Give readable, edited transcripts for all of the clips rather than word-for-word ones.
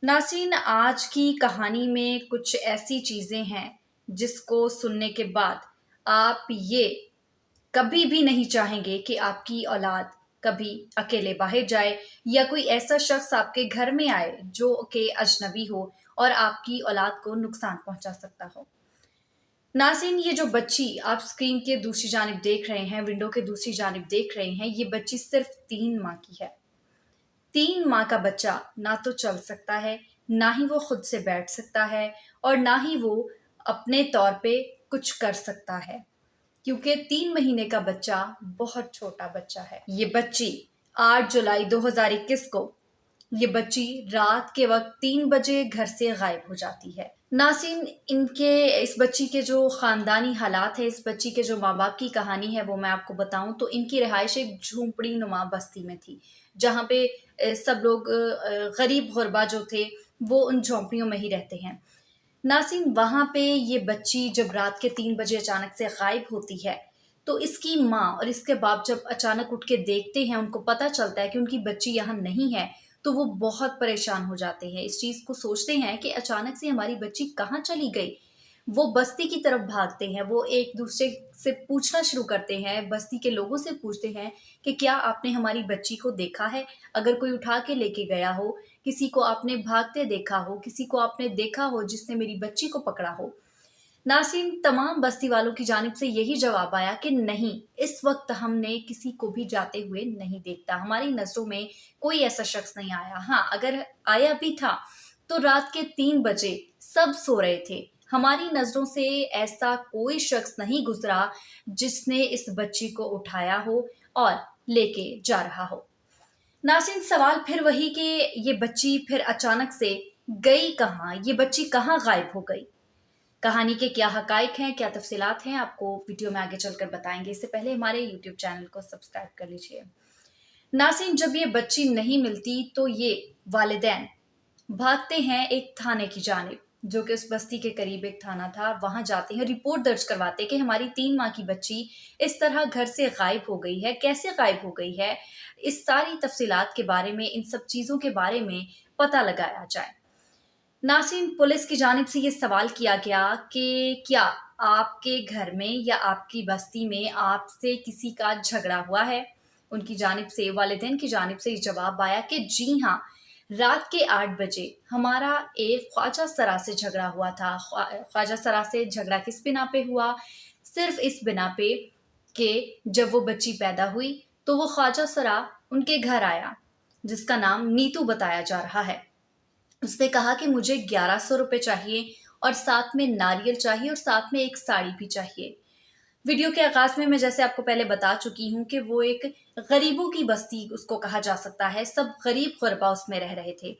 नाज़रीन, आज की कहानी में कुछ ऐसी चीज़ें हैं जिसको सुनने के बाद आप ये कभी भी नहीं चाहेंगे कि आपकी औलाद कभी अकेले बाहर जाए या कोई ऐसा शख्स आपके घर में आए जो कि अजनबी हो और आपकी औलाद को नुकसान पहुंचा सकता हो। नाज़रीन, ये जो बच्ची आप स्क्रीन के दूसरी जानिब देख रहे हैं, विंडो के दूसरी जानिब देख रहे हैं, ये बच्ची सिर्फ 3 माह की है। 3 माह का बच्चा ना तो चल सकता है, ना ही वो खुद से बैठ सकता है और ना ही वो अपने तौर पे कुछ कर सकता है, क्योंकि 3 महीने का बच्चा बहुत छोटा बच्चा है। ये बच्ची 8 जुलाई 2021 को ये बच्ची रात के वक्त 3 बजे घर से गायब हो जाती है। नासिन, इनके इस बच्ची के जो ख़ानदानी हालात है, इस बच्ची के जो माँ बाप की कहानी है वो मैं आपको बताऊं तो इनकी रिहाइश एक झोंपड़ी नुमा बस्ती में थी, जहाँ पे सब लोग गरीब गुरबा जो थे वो उन झोंपड़ियों में ही रहते हैं। नासिन, वहाँ पे ये बच्ची जब रात के 3 बजे अचानक से गायब होती है तो इसकी माँ और इसके बाप जब अचानक उठ के देखते हैं, उनको पता चलता है कि उनकी बच्ची यहाँ नहीं है, तो वो बहुत परेशान हो जाते हैं। इस चीज़ को सोचते हैं कि अचानक से हमारी बच्ची कहाँ चली गई। वो बस्ती की तरफ भागते हैं, वो एक दूसरे से पूछना शुरू करते हैं, बस्ती के लोगों से पूछते हैं कि क्या आपने हमारी बच्ची को देखा है? अगर कोई उठा के लेके गया हो, किसी को आपने भागते देखा हो, किसी को आपने देखा हो जिसने मेरी बच्ची को पकड़ा हो। नासिन, तमाम बस्ती वालों की जानिब से यही जवाब आया कि नहीं, इस वक्त हमने किसी को भी जाते हुए नहीं देखता, हमारी नज़रों में कोई ऐसा शख्स नहीं आया। हाँ, अगर आया भी था तो रात के 3 बजे सब सो रहे थे। हमारी नज़रों से ऐसा कोई शख्स नहीं गुजरा जिसने इस बच्ची को उठाया हो और लेके जा रहा हो। नासिन, सवाल फिर वही कि ये बच्ची फिर अचानक से गई कहाँ, ये बच्ची कहाँ गायब हो गई। कहानी के क्या हकाइक हैं, क्या तफसीलात हैं, आपको वीडियो में आगे चलकर बताएंगे। इससे पहले हमारे यूट्यूब चैनल को सब्सक्राइब कर लीजिए। नासिन, जब ये बच्ची नहीं मिलती तो ये वालिदैन भागते हैं एक थाने की जानिब, जो कि उस बस्ती के करीब एक थाना था। वहां जाते हैं, रिपोर्ट दर्ज करवाते कि हमारी 3 माह की बच्ची इस तरह घर से गायब हो गई है, कैसे गायब हो गई है, इस सारी तफसीलात के बारे में, इन सब चीज़ों के बारे में पता लगाया जाए। नासिन, पुलिस की जानिब से ये सवाल किया गया कि क्या आपके घर में या आपकी बस्ती में आपसे किसी का झगड़ा हुआ है। उनकी जानिब से, वालिदैन की जानिब से ये जवाब आया कि जी हाँ, रात के 8 बजे हमारा एक ख्वाजा सरा से झगड़ा हुआ था। ख्वाजा सरा से झगड़ा किस बिना पे हुआ? सिर्फ इस बिना पे कि जब वो बच्ची पैदा हुई तो वो ख्वाजा सरा उनके घर आया, जिसका नाम नीतू बताया जा रहा है। उसने कहा कि मुझे 1100 रुपये चाहिए और साथ में नारियल चाहिए और साथ में एक साड़ी भी चाहिए। वीडियो के आगाज में मैं जैसे आपको पहले बता चुकी हूँ कि वो एक गरीबों की बस्ती उसको कहा जा सकता है, सब गरीब गुरबा उसमें रह रहे थे।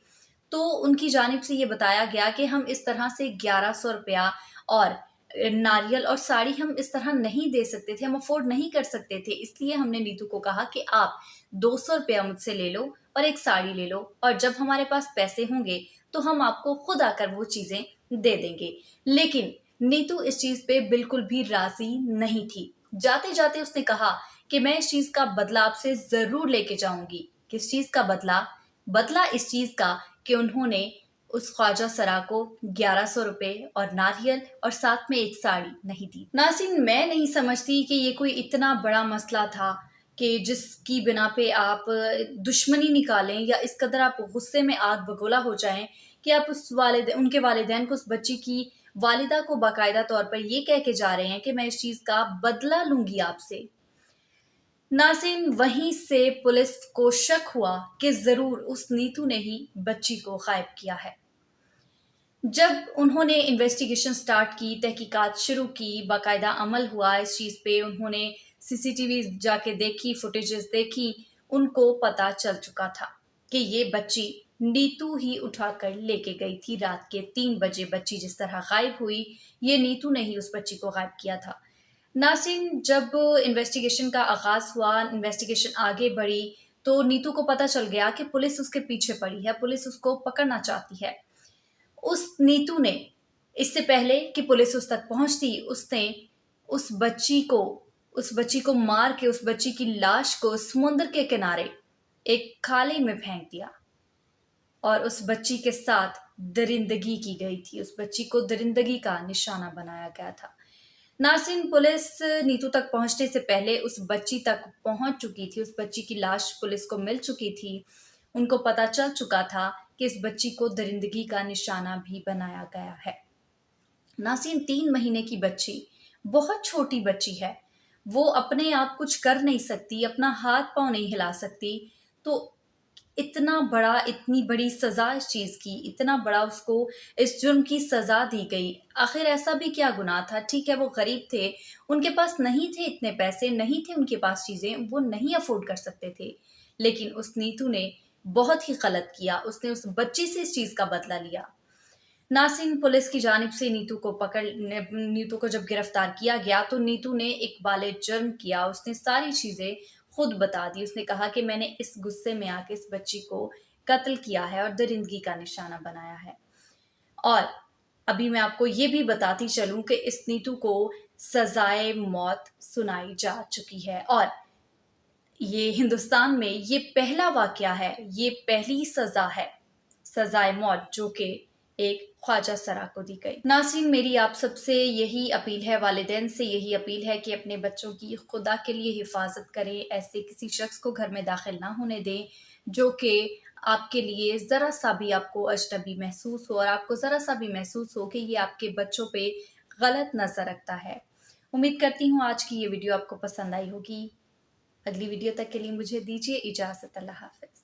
तो उनकी जानिब से ये बताया गया कि हम इस तरह से 1100 रुपया और नारियल और साड़ी हम इस तरह नहीं दे सकते थे, हम अफोर्ड नहीं कर सकते थे। इसलिए हमने नीतू को कहा कि आप 200 रुपया मुझसे ले लो और एक साड़ी ले लो, और जब हमारे पास पैसे होंगे तो हम आपको खुद आकर वो चीज़ें दे देंगे। लेकिन नीतू इस चीज़ पे बिल्कुल भी राज़ी नहीं थी। जाते जाते उसने कहा कि मैं इस चीज़ का बदला आपसे ज़रूर लेके जाऊंगी। किस चीज़ का बदला? बदला इस चीज़ का कि उन्होंने उस ख्वाजा सरा को 1100 रुपये और नारियल और साथ में एक साड़ी नहीं दी। नासिन, मैं नहीं समझती कि ये कोई इतना बड़ा मसला था कि जिसकी बिना पे आप दुश्मनी निकालें या इस कदर आप गुस्से में आग बगोला हो जाएं कि आप उनके वालिदैन को, उस बच्ची की वालिदा को बाकायदा तौर पर ये कह के जा रहे हैं कि मैं इस चीज़ का बदला लूंगी आपसे। नाज़रीन, वहीं से पुलिस को शक हुआ कि ज़रूर उस नीतू ने ही बच्ची को गायब किया है। जब उन्होंने इन्वेस्टिगेशन स्टार्ट की, तहकीकात शुरू की, बाकायदा अमल हुआ इस चीज़ पे, उन्होंने सीसीटीवी जाके देखी, फुटेजेस देखी, उनको पता चल चुका था कि ये बच्ची नीतू ही उठाकर लेके गई थी। रात के 3 बजे बच्ची जिस तरह गायब हुई, ये नीतू ने ही उस बच्ची को गायब किया था। नासिन, जब इन्वेस्टिगेशन का आगाज़ हुआ, इन्वेस्टिगेशन आगे बढ़ी, तो नीतू को पता चल गया कि पुलिस उसके पीछे पड़ी है, पुलिस उसको पकड़ना चाहती है। उस नीतू ने, इससे पहले कि पुलिस उस तक पहुंचती, उसने उस बच्ची को उस बच्ची को मार के, उस बच्ची की लाश को समुद्र के किनारे एक खाले में फेंक दिया। اور اس بچی کے ساتھ درندگی کی گئی تھی، اس بچی کو درندگی کا نشانہ بنایا گیا تھا۔ ناظرین، پولیس نیتو تک پہنچنے سے پہلے اس بچی تک پہنچ چکی تھی، اس بچی کی لاش پولیس کو مل چکی تھی، ان کو پتہ چل چکا تھا کہ اس بچی کو درندگی کا نشانہ بھی بنایا گیا ہے۔ ناظرین، 3 مہینے کی بچی بہت چھوٹی بچی ہے، وہ اپنے آپ کچھ کر نہیں سکتی، اپنا ہاتھ پاؤں نہیں ہلا سکتی، تو اتنی بڑی سزا اس چیز کی، اتنا بڑا اس کو اس جرم کی سزا دی گئی۔ آخر ایسا بھی کیا گناہ تھا؟ ٹھیک ہے، وہ غریب تھے، ان کے پاس نہیں تھے اتنے پیسے، نہیں تھے ان کے پاس چیزیں، وہ نہیں افورڈ کر سکتے تھے، لیکن اس نیتو نے بہت ہی غلط کیا، اس نے اس بچی سے اس چیز کا بدلہ لیا۔ ناظرین، پولیس کی جانب سے نیتو کو جب گرفتار کیا گیا تو نیتو نے ایک بالغ جرم کیا، اس نے ساری چیزیں خود بتا دی، اس نے کہا کہ میں نے اس غصے میں آ کے اس بچی کو قتل کیا ہے اور درندگی کا نشانہ بنایا ہے۔ اور ابھی میں آپ کو یہ بھی بتاتی چلوں کہ اس نیتو کو سزائے موت سنائی جا چکی ہے، اور یہ ہندوستان میں یہ پہلا واقعہ ہے، یہ پہلی سزا ہے، سزائے موت، جو کہ ایک خواجہ سرا کو دی گئی۔ ناظرین، میری آپ سب سے یہی اپیل ہے، والدین سے یہی اپیل ہے کہ اپنے بچوں کی خدا کے لیے حفاظت کریں، ایسے کسی شخص کو گھر میں داخل نہ ہونے دیں جو کہ آپ کے لیے ذرا سا بھی آپ کو اجنبی محسوس ہو، اور آپ کو ذرا سا بھی محسوس ہو کہ یہ آپ کے بچوں پہ غلط نظر رکھتا ہے۔ امید کرتی ہوں آج کی یہ ویڈیو آپ کو پسند آئی ہوگی۔ اگلی ویڈیو تک کے لیے مجھے دیجیے اجازت۔ اللہ حافظ۔